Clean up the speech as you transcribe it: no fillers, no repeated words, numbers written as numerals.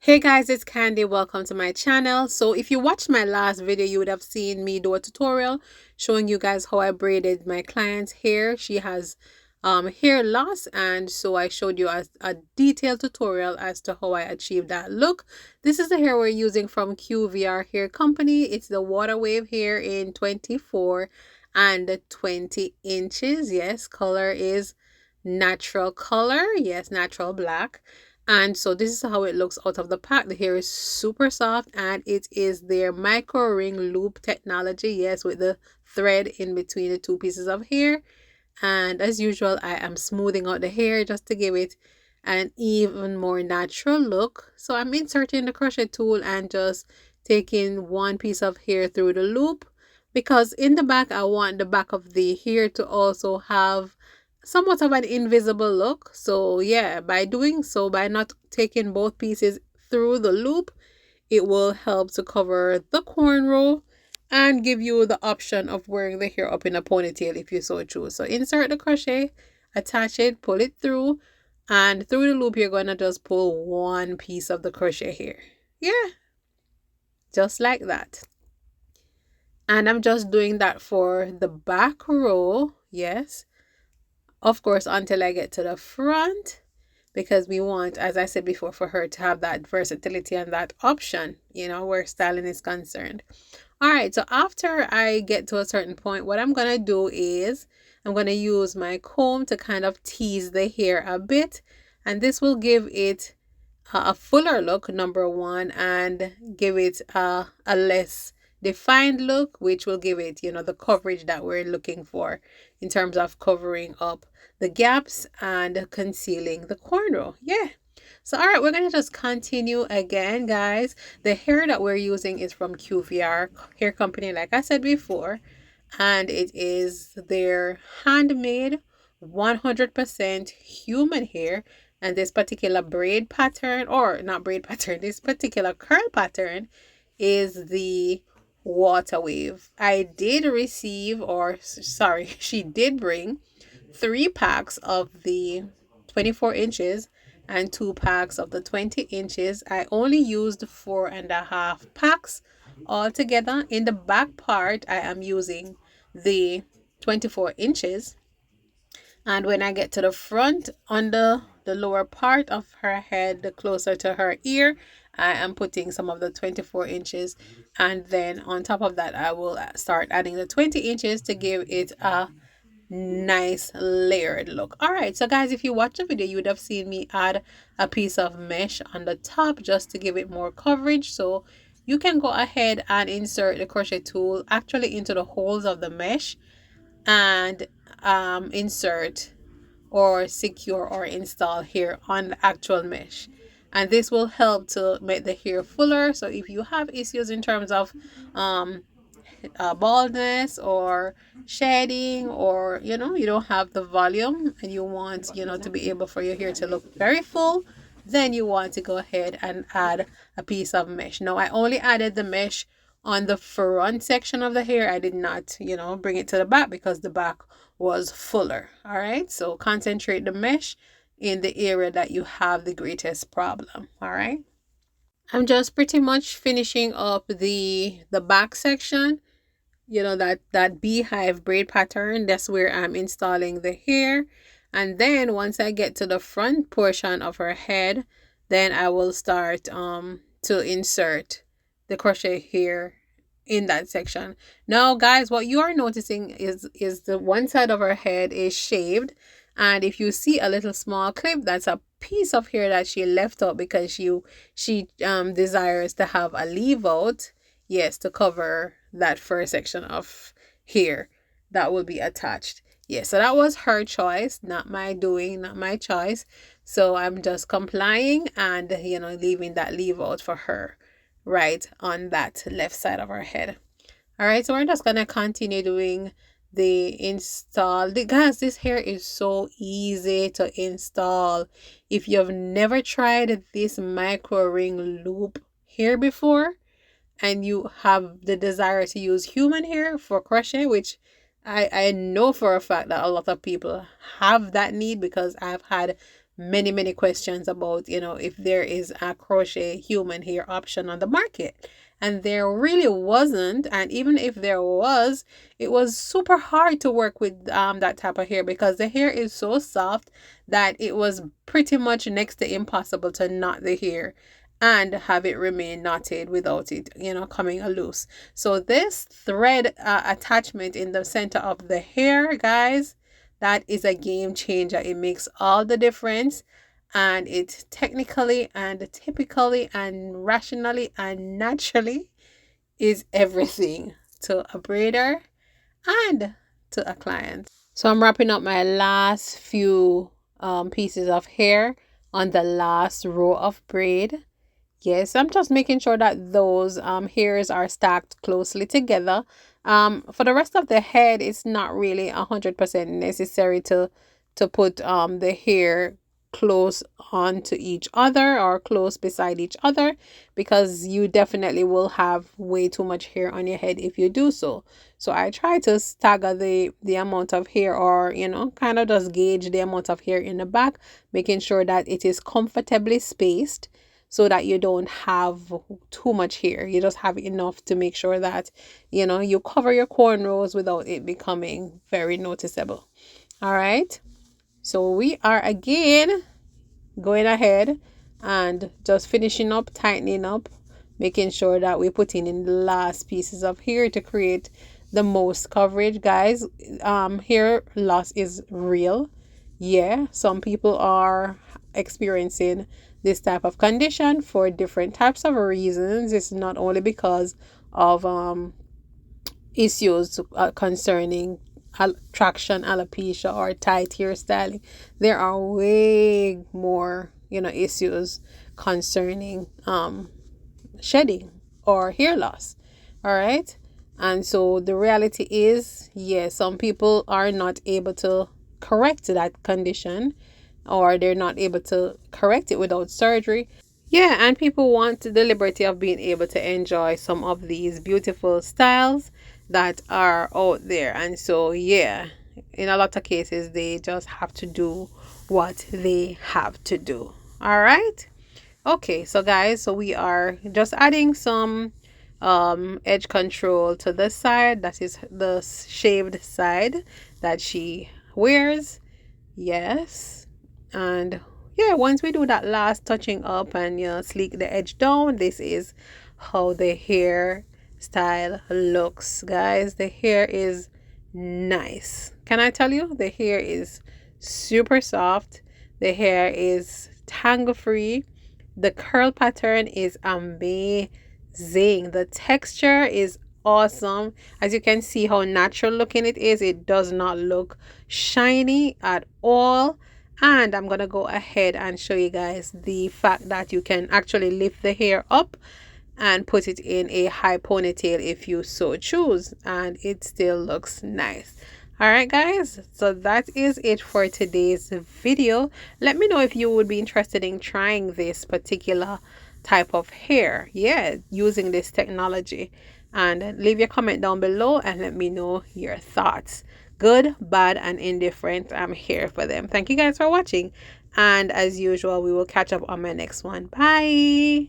Hey guys, it's Candy. Welcome to my channel. So if you watched my last video, you would have seen me do a tutorial showing you guys how I braided my client's hair. She has hair loss, and so I showed you a detailed tutorial as to how I achieved that look. This is the hair we're using from QVR Hair Company. It's the WATERWAVE hair in 24 and 20 inches. Yes, color is natural color. Yes, natural black. And so this is how it looks out of the pack. The hair is super soft, and it is their micro ring loop technology. Yes, with the thread in between the two pieces of hair. And as usual, I am smoothing out the hair just to give it an even more natural look. So I'm inserting the crochet tool and just taking one piece of hair through the loop, because in the back I want the back of the hair to also have somewhat of an invisible look. So yeah, by doing so, by not taking both pieces through the loop, it will help to cover the cornrow and give you the option of wearing the hair up in a ponytail if you so choose. So insert the crochet, attach it, pull it through, and through the loop you're going to just pull one piece of the crochet hair. Yeah, just like that. And I'm just doing that for the back row. Yes, of course, until I get to the front, because we want, as I said before, for her to have that versatility and that option, where styling is concerned. All right, so after I get to a certain point, what I'm going to do is I'm going to use my comb to kind of tease the hair a bit, and this will give it a fuller look, number one, and give it a less defined look, which will give it, the coverage that we're looking for in terms of covering up the gaps and concealing the cornrow. Yeah. So, all right, we're going to just continue again, guys. The hair that we're using is from QVR Hair Company, like I said before, and it is their handmade 100% human hair. And this particular braid pattern, or not braid pattern, this particular curl pattern is the WATERWAVE. I did receive, or sorry, she did bring 3 packs of the 24 inches and 2 packs of the 20 inches. I only used 4.5 packs altogether. In the back part, I am using the 24 inches. And when I get to the front, under the lower part of her head, closer to her ear, I am putting some of the 24 inches. And then on top of that, I will start adding the 20 inches to give it a nice layered look. All right, so guys, if you watch the video, you would have seen me add a piece of mesh on the top just to give it more coverage. So you can go ahead and insert the crochet tool actually into the holes of the mesh and insert or secure or install here on the actual mesh, and this will help to make the hair fuller. So if you have issues in terms of baldness or shedding, or you don't have the volume and you want to be able for your hair to look very full, then you want to go ahead and add a piece of mesh. Now I only added the mesh on the front section of the hair. I did not bring it to the back because the back was fuller. All right, so concentrate the mesh in the area that you have the greatest problem. All right, I'm just pretty much finishing up the back section, that beehive braid pattern. That's where I'm installing the hair. And then once I get to the front portion of her head, then I will start to insert the crochet hair in that section. Now guys, what you are noticing is the one side of her head is shaved, and if you see a little small clip, that's a piece of hair that she left out because she desires to have a leave out, yes, to cover that first section of hair that will be attached. Yes, so that was her choice, not my doing, not my choice. So I'm just complying and leaving that leave out for her right on that left side of her head. All right, so we're just gonna continue doing the install. Guys, this hair is so easy to install. If you've never tried this micro ring loop hair before, and you have the desire to use human hair for crochet, which I know for a fact that a lot of people have that need, because I've had many questions about, if there is a crochet human hair option on the market. And there really wasn't. And even if there was, it was super hard to work with that type of hair, because the hair is so soft that it was pretty much next to impossible to knot the hair and have it remain knotted without it, coming loose. So this thread attachment in the center of the hair, guys, that is a game changer. It makes all the difference, and it technically and typically and rationally and naturally is everything to a braider and to a client. So I'm wrapping up my last few pieces of hair on the last row of braid. Yes, I'm just making sure that those hairs are stacked closely together. For the rest of the head, it's not really 100% necessary to put the hair close onto each other or close beside each other, because you definitely will have way too much hair on your head if you do so. So I try to stagger the amount of hair, or kind of just gauge the amount of hair in the back, making sure that it is comfortably spaced, so that you don't have too much hair. You just have enough to make sure that, you cover your cornrows without it becoming very noticeable. All right. So we are again going ahead and just finishing up, tightening up, making sure that we're putting in the last pieces of hair to create the most coverage, guys. Hair loss is real. Yeah, some people are experiencing this type of condition for different types of reasons. It's not only because of issues concerning traction alopecia or tight hairstyling. There are way more, issues concerning shedding or hair loss. All right. And so the reality is, yes, some people are not able to correct that condition, or they're not able to correct it without surgery. Yeah, and people want the liberty of being able to enjoy some of these beautiful styles that are out there. And so, yeah, in a lot of cases, they just have to do what they have to do. All right. Okay, so guys, so we are just adding some edge control to this side. That is the shaved side that she wears. Yes. And yeah, once we do that last touching up and sleek the edge down, this is how the hair style looks, guys. The hair is nice. Can I tell you, the hair is super soft. The hair is tangle free. The curl pattern is amazing. The texture is awesome. As you can see how natural looking it is. It does not look shiny at all. And I'm gonna go ahead and show you guys the fact that you can actually lift the hair up and put it in a high ponytail if you so choose, and it still looks nice. All right, guys, so that is it for today's video. Let me know if you would be interested in trying this particular type of hair, yeah, using this technology, and leave your comment down below and let me know your thoughts. Good, bad, and indifferent, I'm here for them. Thank you guys for watching, and as usual, we will catch up on my next one. Bye.